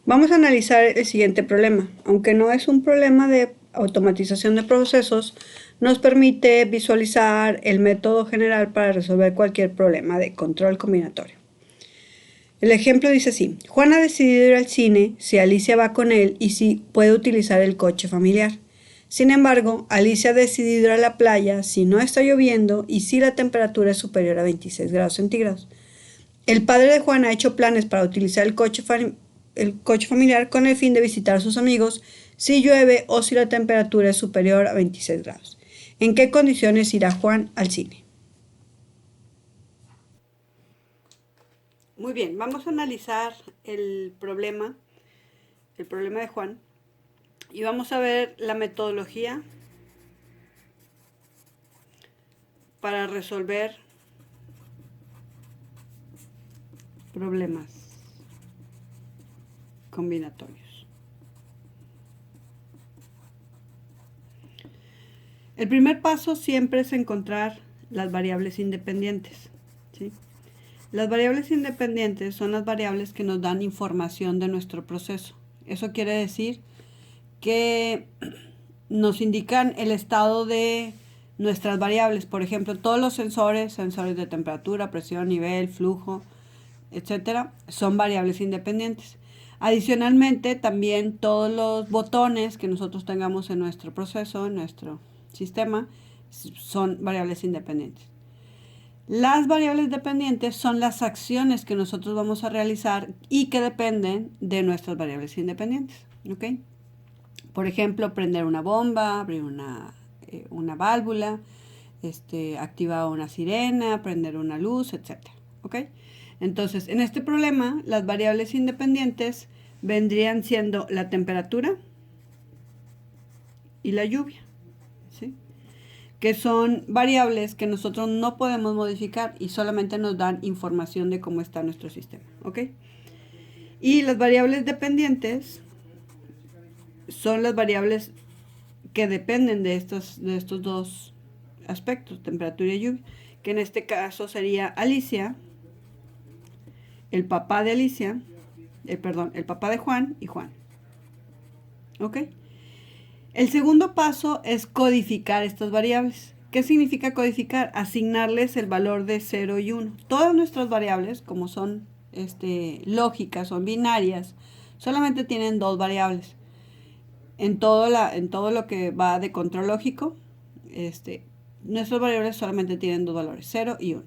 Vamos a analizar el siguiente problema. Aunque no es un problema de automatización de procesos, nos permite visualizar el método general para resolver cualquier problema de control combinatorio. El ejemplo dice así: Juan ha decidido ir al cine si Alicia va con él y si puede utilizar el coche familiar. Sin embargo, Alicia ha decidido ir a la playa si no está lloviendo y si la temperatura es superior a 26 grados centígrados. El padre de Juan ha hecho planes para utilizar el coche familiar con el fin de visitar a sus amigos si llueve o si la temperatura es superior a 26 grados. ¿En qué condiciones irá Juan al cine? Muy bien, vamos a analizar el problema de Juan, y vamos a ver la metodología para resolver problemas combinatorios. El primer paso siempre es encontrar las variables independientes, ¿sí? Las variables independientes son las variables que nos dan información de nuestro proceso. Eso quiere decir que nos indican el estado de nuestras variables. Por ejemplo, todos los sensores de temperatura, presión, nivel, flujo, etcétera, son variables independientes. Adicionalmente, también todos los botones que nosotros tengamos en nuestro proceso, en nuestro sistema, son variables independientes. Las variables dependientes son las acciones que nosotros vamos a realizar y que dependen de nuestras variables independientes. ¿Ok? Por ejemplo, prender una bomba, abrir una válvula, activar una sirena, prender una luz, etc. ¿Ok? Entonces, en este problema, las variables independientes vendrían siendo la temperatura y la lluvia, ¿sí? Que son variables que nosotros no podemos modificar y solamente nos dan información de cómo está nuestro sistema, ¿ok? Y las variables dependientes son las variables que dependen de estos dos aspectos, temperatura y lluvia, que en este caso sería Alicia, el papá de Alicia, el papá de Juan y Juan, ¿ok? El segundo paso es codificar estas variables. ¿Qué significa codificar? Asignarles el valor de 0 y 1. Todas nuestras variables, como son lógicas, son binarias, solamente tienen dos variables. En todo lo que va de control lógico, nuestras variables solamente tienen dos valores, 0 y 1.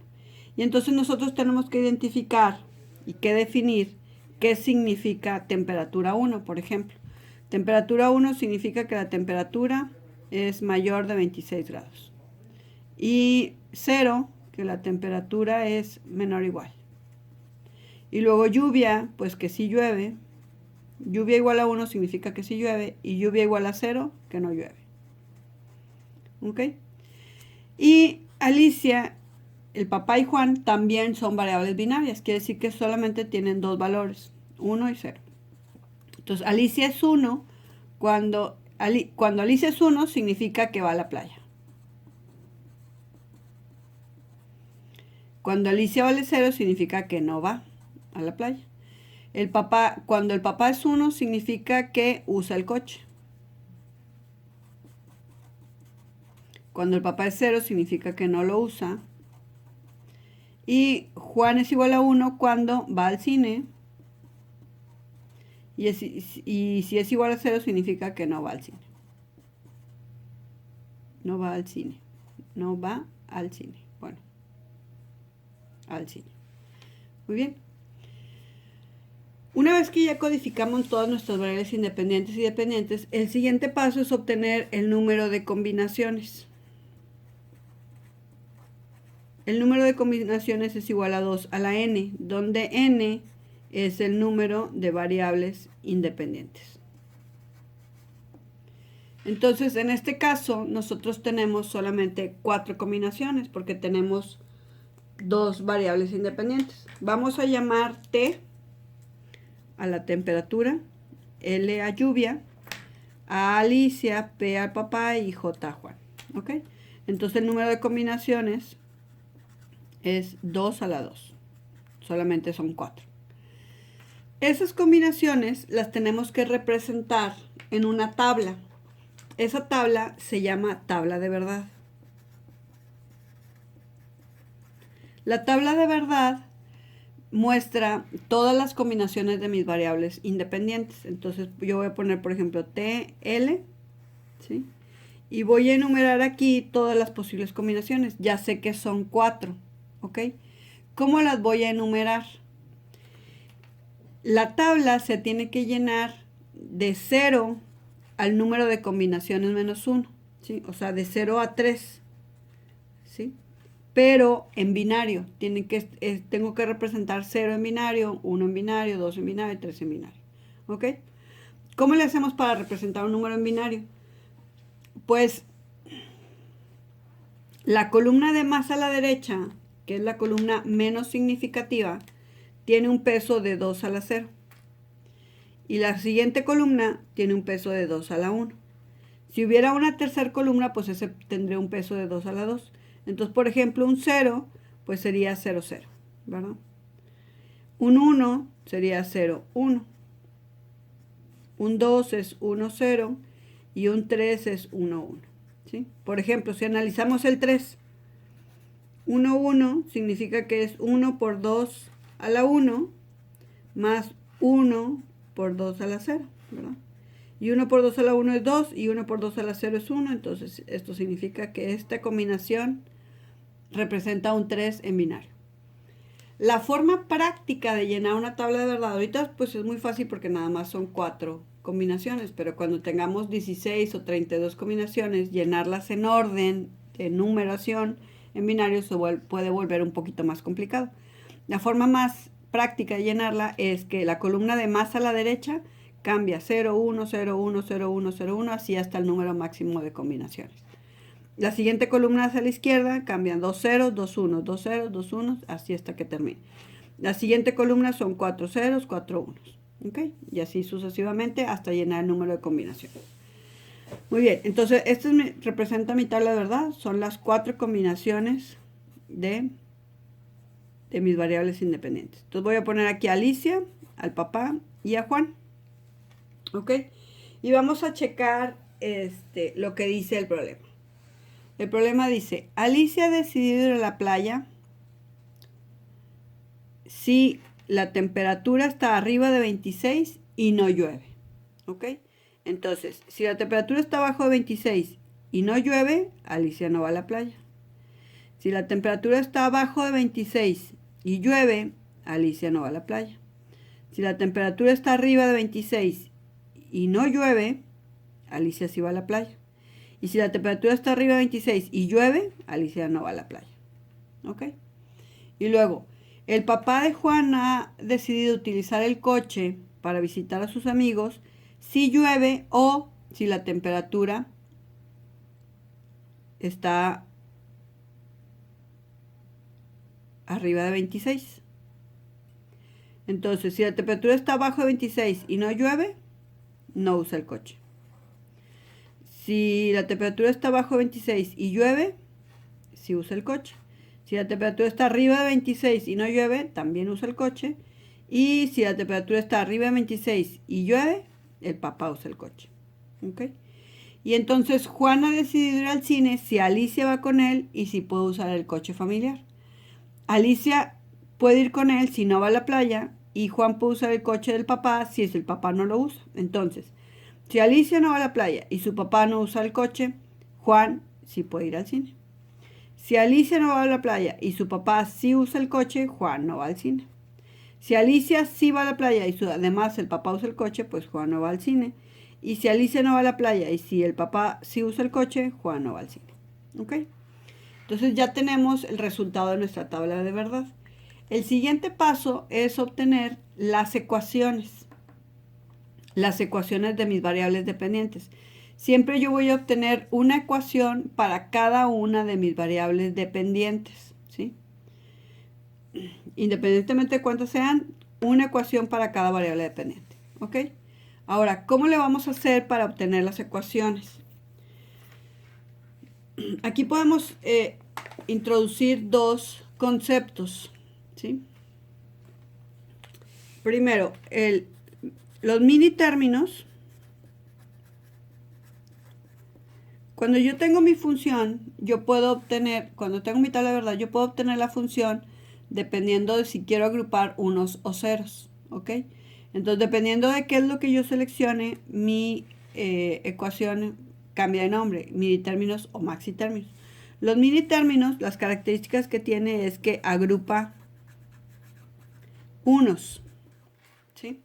Y entonces nosotros tenemos que identificar y que definir qué significa temperatura 1, por ejemplo. Temperatura 1 significa que la temperatura es mayor de 26 grados. Y 0, que la temperatura es menor o igual. Y luego lluvia, pues que sí llueve. Lluvia igual a 1 significa que sí llueve. Y lluvia igual a 0, que no llueve. ¿Ok? Y Alicia, el papá y Juan también son variables binarias. Quiere decir que solamente tienen dos valores, 1 y 0. Entonces, Alicia es 1. Cuando Alicia es 1, significa que va a la playa. Cuando Alicia vale 0, significa que no va a la playa. Cuando el papá es 1, significa que usa el coche. Cuando el papá es 0, significa que no lo usa. Y Juan es igual a 1 cuando va al cine. Y si es igual a 0, significa que no va al cine. No va al cine. No va al cine. Bueno, al cine. Muy bien. Una vez que ya codificamos todas nuestras variables independientes y dependientes, el siguiente paso es obtener el número de combinaciones. El número de combinaciones es igual a 2 a la n, donde n es el número de variables independientes. Entonces, en este caso, nosotros tenemos solamente 4 combinaciones porque tenemos dos variables independientes. Vamos a llamar T a la temperatura, L a lluvia, a Alicia, P al papá y J a Juan. ¿Ok? Entonces, el número de combinaciones es 2 a la 2. Solamente son 4. Esas combinaciones las tenemos que representar en una tabla. Esa tabla se llama tabla de verdad. La tabla de verdad muestra todas las combinaciones de mis variables independientes. Entonces yo voy a poner, por ejemplo, TL, ¿sí? Y voy a enumerar aquí todas las posibles combinaciones. Ya sé que son 4, ¿ok? ¿Cómo las voy a enumerar? La tabla se tiene que llenar de 0 al número de combinaciones menos 1, ¿sí? O sea, de 0 a 3, ¿sí? Pero en binario, tengo que representar 0 en binario, 1 en binario, 2 en binario, 3 en binario, ¿ok? ¿Cómo le hacemos para representar un número en binario? Pues la columna de más a la derecha, que es la columna menos significativa, tiene un peso de 2 a la 0. Y la siguiente columna tiene un peso de 2 a la 1. Si hubiera una tercera columna, pues ese tendría un peso de 2 a la 2. Entonces, por ejemplo, un 0, pues sería 0, 0, ¿verdad? Un 1 sería 0, 1. Un 2 es 1, 0. Y un 3 es 1, 1. ¿Sí? Por ejemplo, si analizamos el 3, 1, 1 significa que es 1 por 2 a la 1 más 1 por 2 a la 0, ¿verdad? Y 1 por 2 a la 1 es 2 y 1 por 2 a la 0 es 1. Entonces esto significa que esta combinación representa un 3 en binario. La forma práctica de llenar una tabla de verdad, ahorita pues es muy fácil porque nada más son 4 combinaciones, pero cuando tengamos 16 o 32 combinaciones, llenarlas en orden de numeración en binario se puede volver un poquito más complicado. La forma más práctica de llenarla es que la columna de más a la derecha cambia 0, 1, 0, 1, 0, 1, 0, 1, así hasta el número máximo de combinaciones. La siguiente columna hacia la izquierda cambian 2 ceros, 2 1, 2 ceros, 2 1, así hasta que termine. La siguiente columna son 4 ceros, 4 1. ¿Ok? Y así sucesivamente hasta llenar el número de combinaciones. Muy bien, entonces esto representa mi tabla de verdad. Son las 4 combinaciones de mis variables independientes. Entonces voy a poner aquí a Alicia, al papá y a Juan. ¿Ok? Y vamos a checar lo que dice el problema. El problema dice, Alicia ha decidido ir a la playa si la temperatura está arriba de 26 y no llueve. ¿Ok? Entonces, si la temperatura está abajo de 26 y no llueve, Alicia no va a la playa. Si la temperatura está abajo de 26 y llueve, Alicia no va a la playa. Si la temperatura está arriba de 26 y no llueve, Alicia sí va a la playa. Y si la temperatura está arriba de 26 y llueve, Alicia no va a la playa. ¿Ok? Y luego, el papá de Juan ha decidido utilizar el coche para visitar a sus amigos si llueve o si la temperatura está arriba de 26. Entonces, si la temperatura está abajo de 26 y no llueve, no usa el coche. Si la temperatura está abajo de 26 y llueve, sí usa el coche. Si la temperatura está arriba de 26 y no llueve, también usa el coche. Y si la temperatura está arriba de 26 y llueve, el papá usa el coche. ¿Ok? Y entonces Juan ha decidido ir al cine si Alicia va con él y si puede usar el coche familiar. Alicia puede ir con él si no va a la playa y Juan puede usar el coche del papá si el papá no lo usa. Entonces, si Alicia no va a la playa y su papá no usa el coche, Juan sí puede ir al cine. Si Alicia no va a la playa y su papá sí usa el coche, Juan no va al cine. Si Alicia sí va a la playa y además el papá usa el coche, pues Juan no va al cine. Y si Alicia no va a la playa y si el papá sí usa el coche, Juan no va al cine. ¿Ok? Entonces ya tenemos el resultado de nuestra tabla de verdad. El siguiente paso es obtener las ecuaciones de mis variables dependientes. Siempre yo voy a obtener una ecuación para cada una de mis variables dependientes, ¿sí? Independientemente de cuántas sean, una ecuación para cada variable dependiente, ¿ok? Ahora, ¿cómo le vamos a hacer para obtener las ecuaciones? Aquí podemos introducir dos conceptos, ¿sí? primero, los mini términos. Cuando yo tengo mi función, yo puedo obtener, cuando tengo mi tabla de verdad, yo puedo obtener la función dependiendo de si quiero agrupar unos o ceros, ¿ok? Entonces, dependiendo de qué es lo que yo seleccione, mi ecuación cambia de nombre, mini términos o maxi términos. Los mini términos, las características que tiene es que agrupa unos, ¿sí?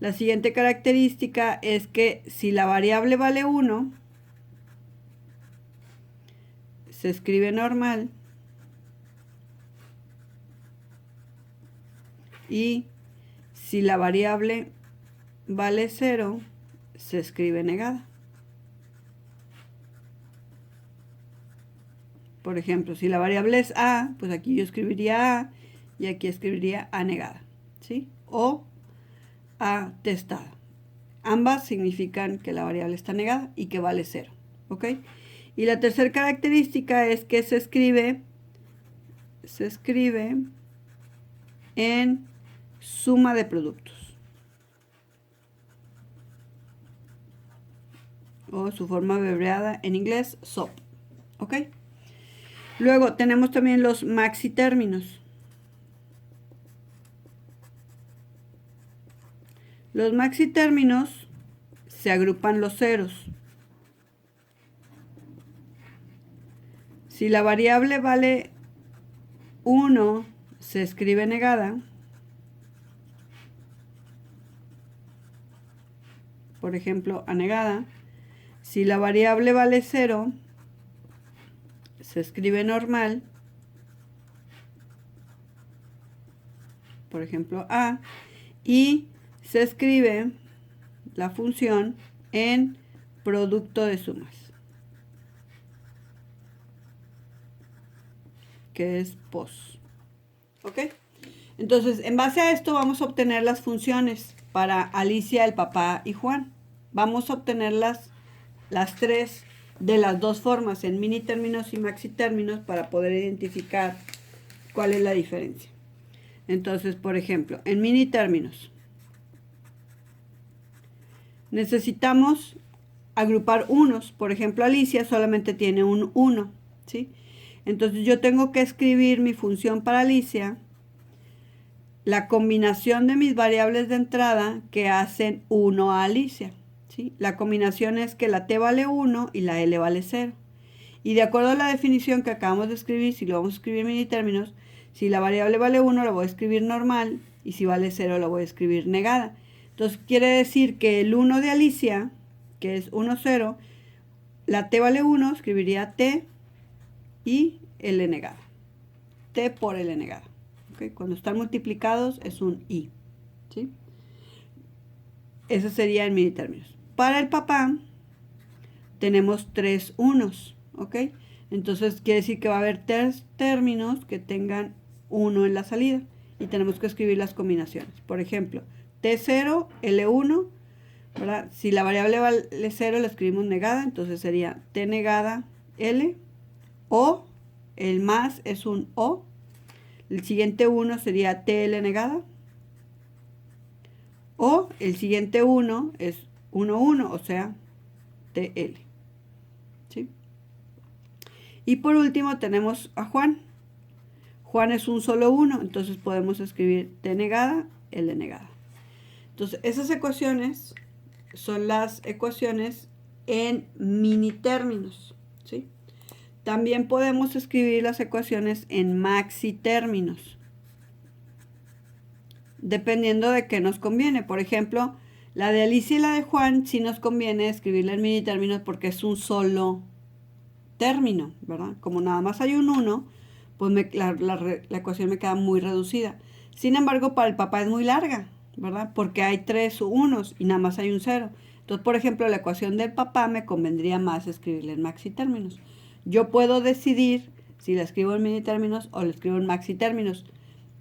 La siguiente característica es que si la variable vale 1, se escribe normal y si la variable vale 0, se escribe negada. Por ejemplo, si la variable es a, pues aquí yo escribiría a y aquí escribiría a negada, ¿sí? O a testada. Ambas significan que la variable está negada y que vale 0, ¿ok? Y la tercera característica es que se escribe en suma de productos. O su forma abreviada en inglés, SOP, ¿ok? Luego tenemos también los maxi términos. Los maxi términos se agrupan los ceros. Si la variable vale 1, se escribe negada. Por ejemplo, anegada. Si la variable vale 0, se escribe normal. Por ejemplo, a. Y se escribe la función en producto de sumas, que es POS. ¿Ok? Entonces, en base a esto vamos a obtener las funciones para Alicia, el papá y Juan. Vamos a obtener las tres de las dos formas, en mini términos y maxi términos, para poder identificar cuál es la diferencia. Entonces, por ejemplo, en mini términos, necesitamos agrupar unos. Por ejemplo, Alicia solamente tiene un 1, ¿sí? Entonces yo tengo que escribir mi función para Alicia, la combinación de mis variables de entrada que hacen 1 a Alicia, ¿sí? La combinación es que la t vale 1 y la l vale 0. Y de acuerdo a la definición que acabamos de escribir, si lo vamos a escribir en mini términos, si la variable vale 1 la voy a escribir normal y si vale 0 la voy a escribir negada. Entonces quiere decir que el 1 de Alicia, que es 1, 0, la t vale 1, escribiría t y l negada. T por l negada. ¿Okay? Cuando están multiplicados es un i, ¿sí? Eso sería en mini términos. Para el papá tenemos 3 unos, ¿ok? Entonces quiere decir que va a haber 3 términos que tengan 1 en la salida y tenemos que escribir las combinaciones. Por ejemplo, T0, L1, ¿verdad? Si la variable vale 0 la escribimos negada, entonces sería T negada L, o, el más es un O, el siguiente 1 sería TL negada, o el siguiente 1 es 1, 1, o sea, TL. ¿Sí? Y por último tenemos a Juan. Juan es un solo 1, entonces podemos escribir T negada, L negada. Entonces, esas ecuaciones son las ecuaciones en mini términos, ¿sí? También podemos escribir las ecuaciones en maxi términos, dependiendo de qué nos conviene. Por ejemplo, la de Alicia y la de Juan sí nos conviene escribirla en mini términos porque es un solo término, ¿verdad? Como nada más hay un 1, pues la ecuación me queda muy reducida. Sin embargo, para el papá es muy larga, ¿verdad? Porque hay 3 unos y nada más hay un 0. Entonces, por ejemplo, la ecuación del papá me convendría más escribirla en maxi términos. Yo puedo decidir si la escribo en mini términos o la escribo en maxi términos,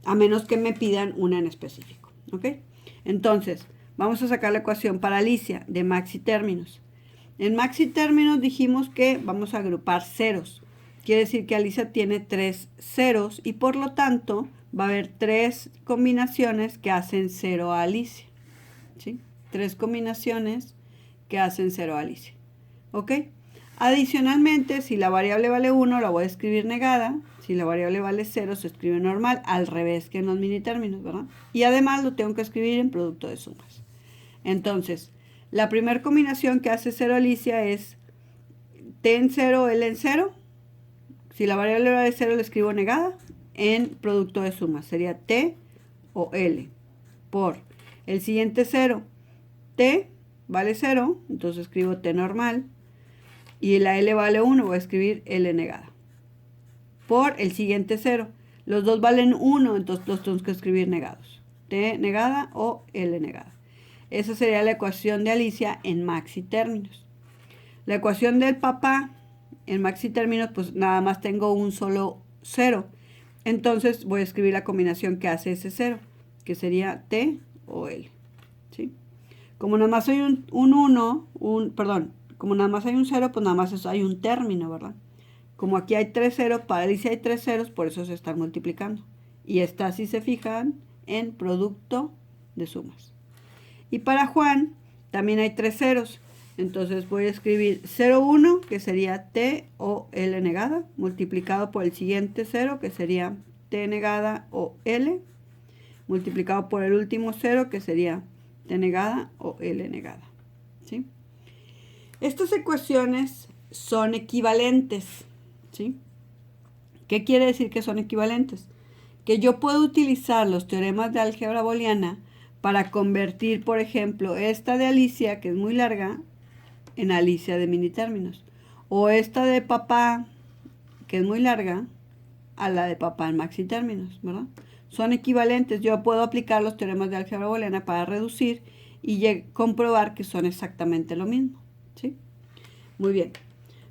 a menos que me pidan una en específico, ¿ok? Entonces, vamos a sacar la ecuación para Alicia de maxi términos. En maxi términos dijimos que vamos a agrupar ceros. Quiere decir que Alicia tiene 3 ceros y por lo tanto va a haber 3 combinaciones que hacen 0 a Alicia. ¿Sí? 3 combinaciones que hacen 0 a Alicia. ¿Ok? Adicionalmente, si la variable vale 1, la voy a escribir negada. Si la variable vale 0, se escribe normal, al revés que en los mini términos, ¿verdad? Y además lo tengo que escribir en producto de sumas. Entonces, la primera combinación que hace 0 Alicia es t en 0, L en 0. Si la variable vale 0, le escribo negada en producto de sumas. Sería t o L por el siguiente 0. T vale 0, entonces escribo t normal. Y la L vale 1, voy a escribir L negada. Por el siguiente 0. Los dos valen 1, entonces los tengo que escribir negados. T negada o L negada. Esa sería la ecuación de Alicia en maxi términos. La ecuación del papá en maxi términos, pues nada más tengo un solo 0. Entonces voy a escribir la combinación que hace ese 0, que sería T o L. ¿Sí? Como nada más hay un 1, como nada más hay un 0, pues nada más hay un término, ¿verdad? Como aquí hay 3 ceros, para Alicia hay 3 ceros, por eso se están multiplicando. Y está, si se fijan, en producto de sumas. Y para Juan también hay 3 ceros. Entonces voy a escribir 0,1, que sería T o L negada, multiplicado por el siguiente 0, que sería T negada o L, multiplicado por el último 0, que sería T negada o L negada. ¿Sí? Estas ecuaciones son equivalentes. ¿Sí? ¿Qué quiere decir que son equivalentes? Que yo puedo utilizar los teoremas de álgebra booleana para convertir, por ejemplo, esta de Alicia, que es muy larga, en Alicia de mini términos. O esta de papá, que es muy larga, a la de papá en maxi términos, ¿verdad? Son equivalentes. Yo puedo aplicar los teoremas de álgebra booleana para reducir y comprobar que son exactamente lo mismo. ¿Sí? Muy bien.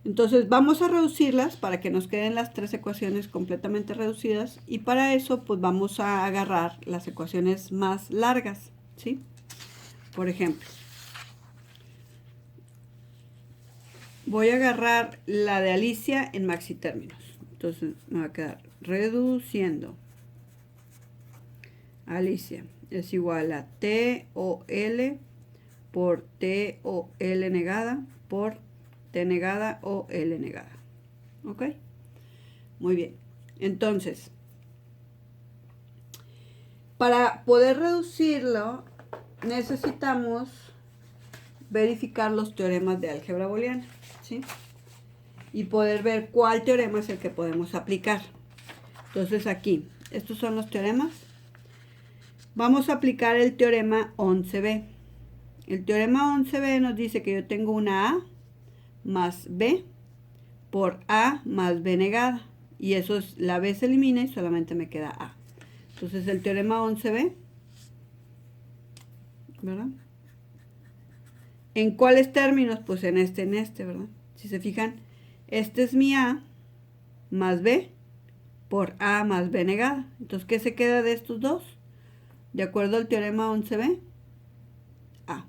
Entonces vamos a reducirlas para que nos queden las 3 ecuaciones completamente reducidas, y para eso pues vamos a agarrar las ecuaciones más largas, ¿sí? Por ejemplo, voy a agarrar la de Alicia en maxi términos. Entonces me va a quedar reduciendo. Alicia es igual a T o L por T o L negada por T negada o L negada. ¿Ok? Muy bien. Entonces, para poder reducirlo, necesitamos verificar los teoremas de álgebra booleana, ¿sí? Y poder ver cuál teorema es el que podemos aplicar. Entonces aquí, estos son los teoremas. Vamos a aplicar el teorema 11b. El teorema 11b nos dice que yo tengo una A más B por A más B negada. Y eso es, la B se elimina y solamente me queda A. Entonces el teorema 11b, ¿verdad? ¿En cuáles términos? Pues en este, ¿verdad? Si se fijan, este es mi A más B por A más B negada. Entonces, ¿qué se queda de estos dos? De acuerdo al teorema 11b, A.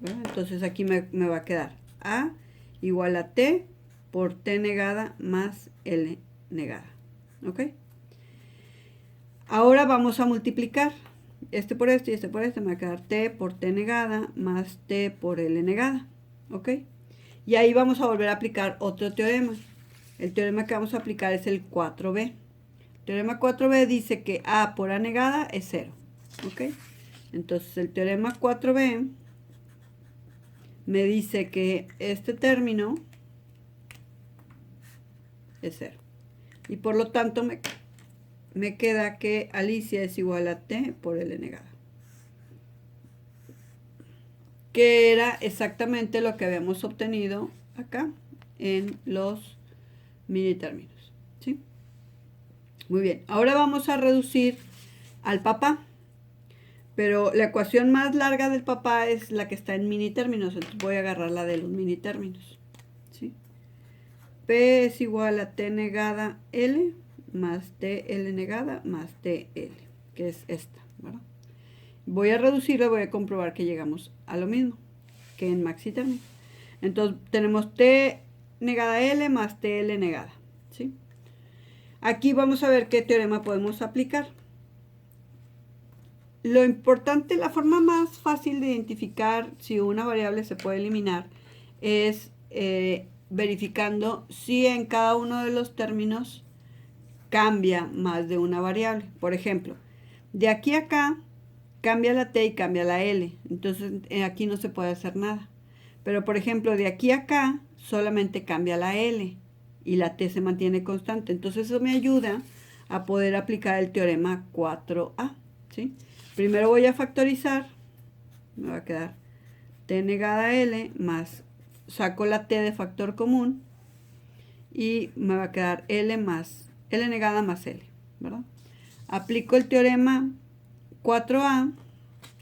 ¿Verdad? Entonces aquí me va a quedar A igual a T por T negada más L negada. ¿Ok? Ahora vamos a multiplicar. Este por este y este por este me va a quedar T por T negada más T por L negada. ¿Ok? Y ahí vamos a volver a aplicar otro teorema. El teorema que vamos a aplicar es el 4b. El teorema 4b dice que A por A negada es 0. ¿Ok? Entonces el teorema 4b me dice que este término es 0. Y por lo tanto me queda que Alicia es igual a T por L negada. Que era exactamente lo que habíamos obtenido acá en los mini términos. ¿Sí? Muy bien. Ahora vamos a reducir al papá. Pero la ecuación más larga del papá es la que está en mini términos. Entonces voy a agarrar la de los mini términos. ¿Sí? P es igual a T negada L más TL negada más TL, que es esta, ¿verdad? Voy a reducirlo y voy a comprobar que llegamos a lo mismo que en maxi términos. Entonces tenemos T negada L más TL negada, ¿sí? Aquí vamos a ver qué teorema podemos aplicar. lo importante, la forma más fácil de identificar si una variable se puede eliminar es verificando si en cada uno de los términos cambia más de una variable. Por ejemplo, de aquí a acá cambia la T y cambia la L. Entonces aquí no se puede hacer nada. Pero por ejemplo, de aquí a acá solamente cambia la L y la T se mantiene constante. Entonces eso me ayuda a poder aplicar el teorema 4A. ¿Sí? Primero voy a factorizar. Me va a quedar T negada L más, saco la T de factor común y me va a quedar L más L negada más L, ¿verdad? Aplico el teorema 4A,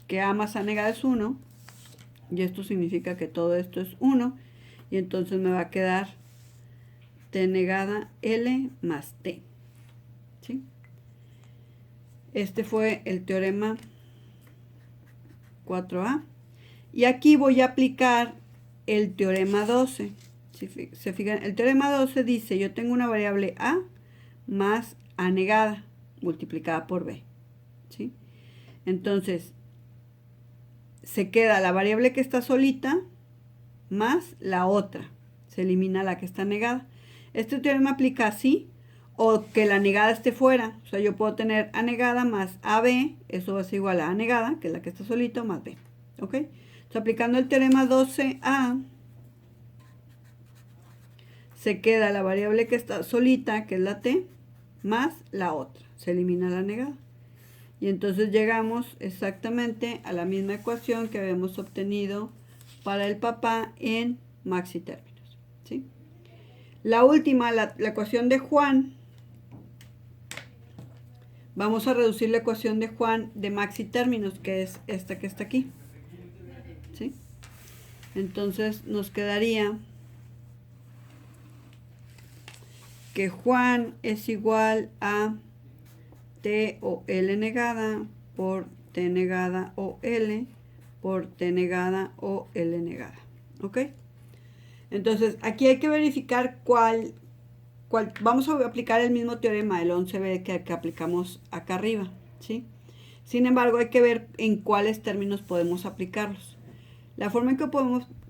que A más A negada es 1, y esto significa que todo esto es 1, y entonces me va a quedar T negada L más T, ¿sí? Este fue el teorema 4A. Y aquí voy a aplicar el teorema 12. Si se fijan, el teorema 12 dice, yo tengo una variable A más A negada multiplicada por B, ¿sí? Entonces, se queda la variable que está solita más la otra. Se elimina la que está negada. Este teorema aplica así, o que la negada esté fuera. O sea, yo puedo tener A negada más AB, eso va a ser igual a A negada, que es la que está solita, más B. ¿Ok? Entonces, aplicando el teorema 12A, se queda la variable que está solita, que es la T, más la otra. Se elimina la negada. Y entonces llegamos exactamente a la misma ecuación que habíamos obtenido para el papá en maxi términos, ¿sí? La última, la ecuación de Juan. Vamos a reducir la ecuación de Juan de maxi términos, que es esta que está aquí, ¿sí? Entonces nos quedaría que Juan es igual a T o L negada por T negada o L por T negada o L negada. ¿Ok? Entonces, aquí hay que verificar cuál vamos a aplicar el mismo teorema, el 11b que aplicamos acá arriba, ¿sí? Sin embargo, hay que ver en cuáles términos podemos aplicarlos. La forma en que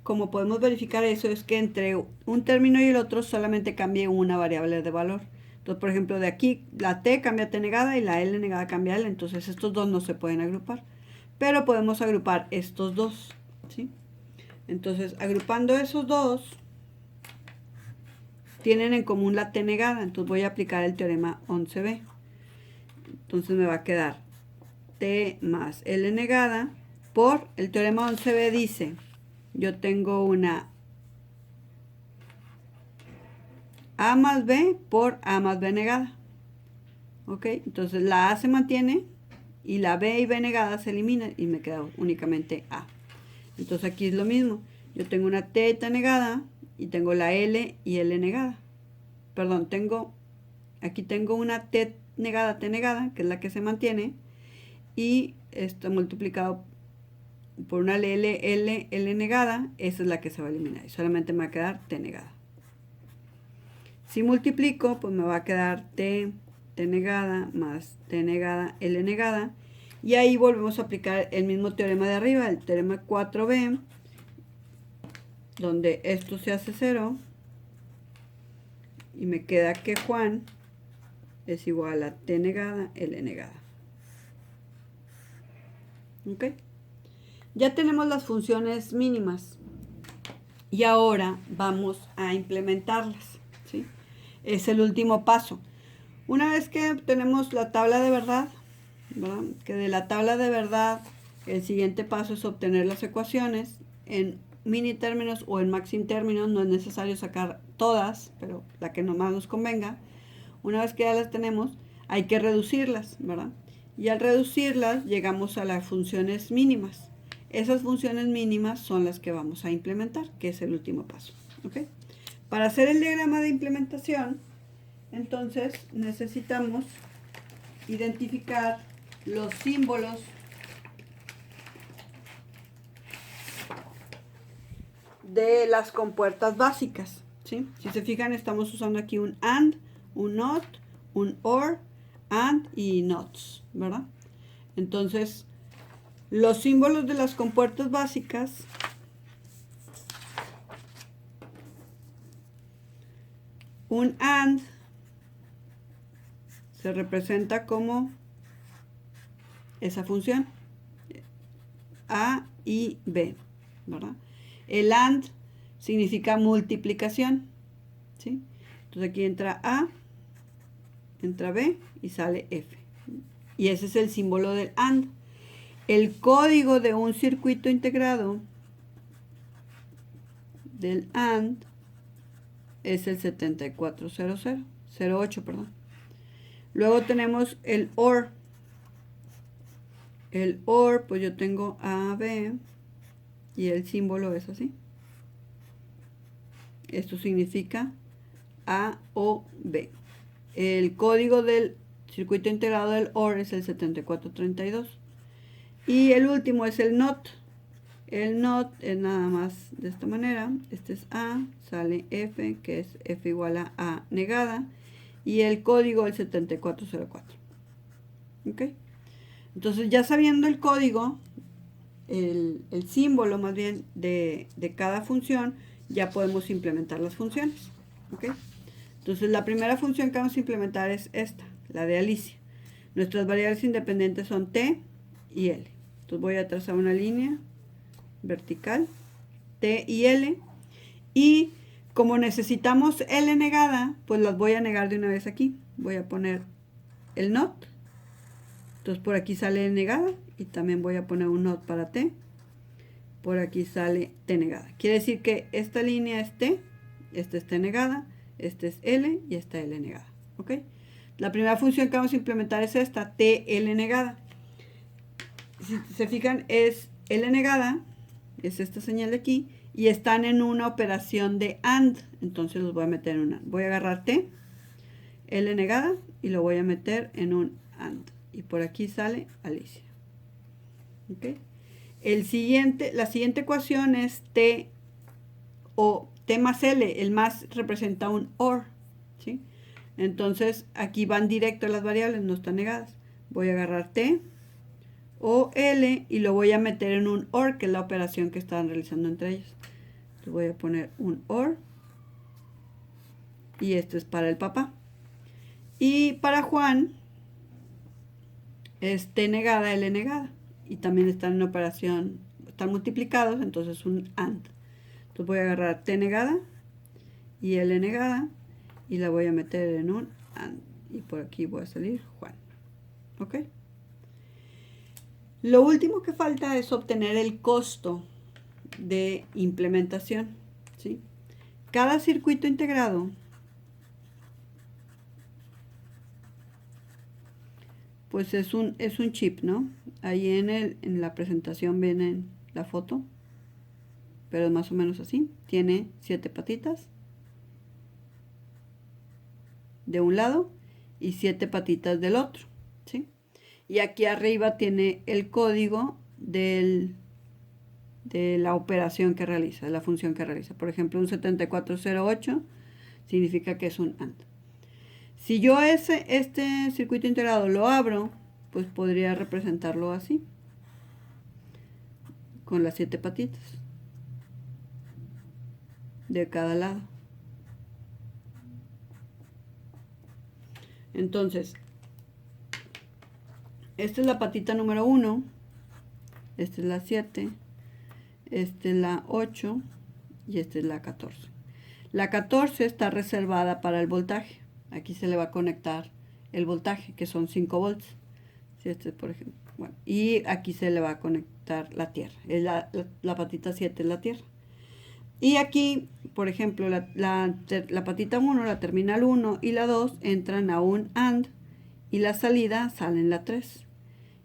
como podemos verificar eso es que entre un término y el otro solamente cambie una variable de valor. Entonces, por ejemplo, de aquí la T cambia a T negada y la L negada cambia a L. Entonces, estos dos no se pueden agrupar. Pero podemos agrupar estos dos, ¿sí? Entonces, agrupando esos dos, tienen en común la T negada. Entonces, voy a aplicar el teorema 11b. Entonces, me va a quedar T más L negada por el teorema 11b dice, yo tengo una A más B por A más B negada. ¿Ok? Entonces la A se mantiene y la B y B negada se eliminan y me queda únicamente A. Entonces aquí es lo mismo. Yo tengo una T negada y tengo la L y L negada. Perdón, aquí tengo una T negada, que es la que se mantiene. Y esto multiplicado por una L negada, esa es la que se va a eliminar. Y solamente me va a quedar T negada. Si multiplico, pues me va a quedar T negada más T negada, L negada. Y ahí volvemos a aplicar el mismo teorema de arriba, el teorema 4b, donde esto se hace 0. Y me queda que Juan es igual a T negada, L negada. ¿Ok? Ya tenemos las funciones mínimas. Y ahora vamos a implementarlas, ¿sí? Es el último paso. Una vez que tenemos la tabla de verdad, ¿verdad? Que de la tabla de verdad el siguiente paso es obtener las ecuaciones en mini términos o en maxim términos. No es necesario sacar todas, pero la que más nos convenga. Una vez que ya las tenemos, hay que reducirlas, ¿verdad? Y al reducirlas llegamos a las funciones mínimas. Esas funciones mínimas son las que vamos a implementar, que es el último paso, ¿ok? Para hacer el diagrama de implementación, entonces necesitamos identificar los símbolos de las compuertas básicas, ¿sí? Si se fijan, estamos usando aquí un AND, un NOT, un OR, AND y NOTs, ¿verdad? Entonces, Los símbolos de las compuertas básicas un AND se representa como esa función A y B, ¿verdad? El AND significa multiplicación, ¿sí? Entonces aquí entra A, entra B y sale F. Y ese es el símbolo del AND. El código de un circuito integrado del AND es el 7408, perdón. Luego tenemos el OR. El OR, pues yo tengo A, B y el símbolo es así. Esto significa A o B. El código del circuito integrado del OR es el 7432. Y el último es el NOT. El NOT es nada más de esta manera. Este es A, sale F, que es F igual a negada. Y el código el 7404. ¿Ok? Entonces ya sabiendo el código, el símbolo más bien de cada función, ya podemos implementar las funciones. ¿Ok? Entonces la primera función que vamos a implementar es esta, la de Alicia. Nuestras variables independientes son T y L. Entonces voy a trazar una línea vertical, T y L. Y como necesitamos L negada, pues las voy a negar de una vez aquí. Voy a poner el NOT. Entonces por aquí sale L negada y también voy a poner un NOT para T. Por aquí sale T negada. Quiere decir que esta línea es T, esta es T negada, esta es L y esta L negada. ¿Ok? La primera función que vamos a implementar es esta, TL negada. Si se fijan, es L negada, es esta señal de aquí, y están en una operación de AND. Entonces los voy a meter en un AND. Voy a agarrar T, L negada, y lo voy a meter en un AND. Y por aquí sale Alicia. ¿Ok? La siguiente ecuación es T o T más L. El más representa un OR. ¿Sí? Entonces aquí van directo las variables, no están negadas. Voy a agarrar T o L y lo voy a meter en un OR, que es la operación que estaban realizando entre ellos. Entonces voy a poner un OR y esto es para el papá. Y para Juan es T negada, L negada. Y también están en operación, están multiplicados, entonces un AND. Entonces voy a agarrar T negada y L negada y la voy a meter en un AND. Y por aquí voy a salir Juan. ¿Ok? Lo último que falta es obtener el costo de implementación. ¿Sí? Cada circuito integrado pues es un chip, ¿no? Ahí en la presentación viene la foto, pero es más o menos así. Tiene 7 patitas de un lado y 7 patitas del otro, ¿sí? Y aquí arriba tiene el código de la operación que realiza, de la función que realiza. Por ejemplo, un 7408 significa que es un AND. Si yo este circuito integrado lo abro, pues podría representarlo así, con las 7 patitas de cada lado. Entonces, esta es la patita número 1, esta es la 7, esta es la 8 y esta es la 14. La 14 está reservada para el voltaje. Aquí se le va a conectar el voltaje, que son 5 volts. Si este, por ejemplo, bueno, y aquí se le va a conectar la tierra. La patita 7 es la tierra. Y aquí, por ejemplo, la patita 1, la terminal 1 y la 2 entran a un AND y la salida salen la 3.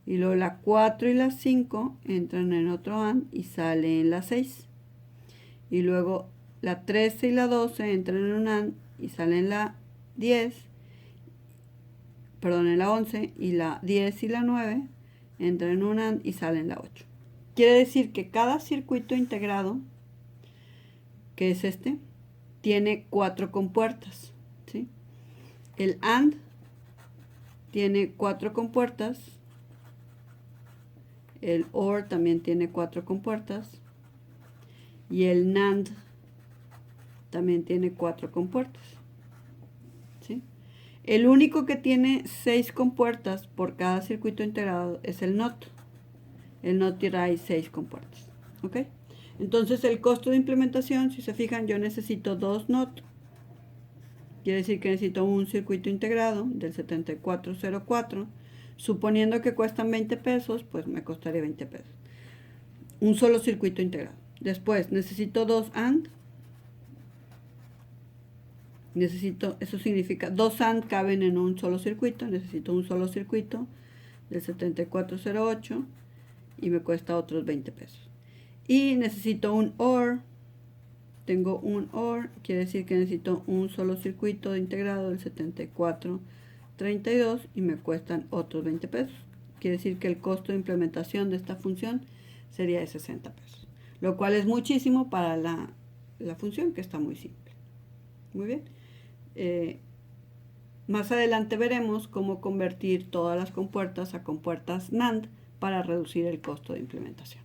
Y luego la 4 y la 5 entran en otro AND y salen la 6. Y luego la 13 y la 12 entran en un AND y salen la 10. Perdón, en la 11. Y la 10 y la 9 entran en un AND y salen la 8. Quiere decir que cada circuito integrado, que es este, tiene 4 compuertas, ¿sí? El AND tiene 4 compuertas, El OR también tiene 4 compuertas. Y el NAND también tiene 4 compuertas. ¿Sí? El único que tiene 6 compuertas por cada circuito integrado es el NOT. El NOT trae 6 compuertas. ¿Ok? Entonces el costo de implementación, si se fijan, yo necesito 2 NOT. Quiere decir que necesito un circuito integrado del 7404. Suponiendo que cuestan 20 pesos, pues me costaría 20 pesos. Un solo circuito integrado. Después necesito 2 AND. Eso significa 2 AND caben en un solo circuito. Necesito un solo circuito del 7408 y me cuesta otros 20 pesos. Y necesito un OR. Tengo un OR, quiere decir que necesito un solo circuito de integrado del 7432 y me cuestan otros 20 pesos. Quiere decir que el costo de implementación de esta función sería de 60 pesos. Lo cual es muchísimo para la función, que está muy simple. Muy bien. Más adelante veremos cómo convertir todas las compuertas a compuertas NAND para reducir el costo de implementación.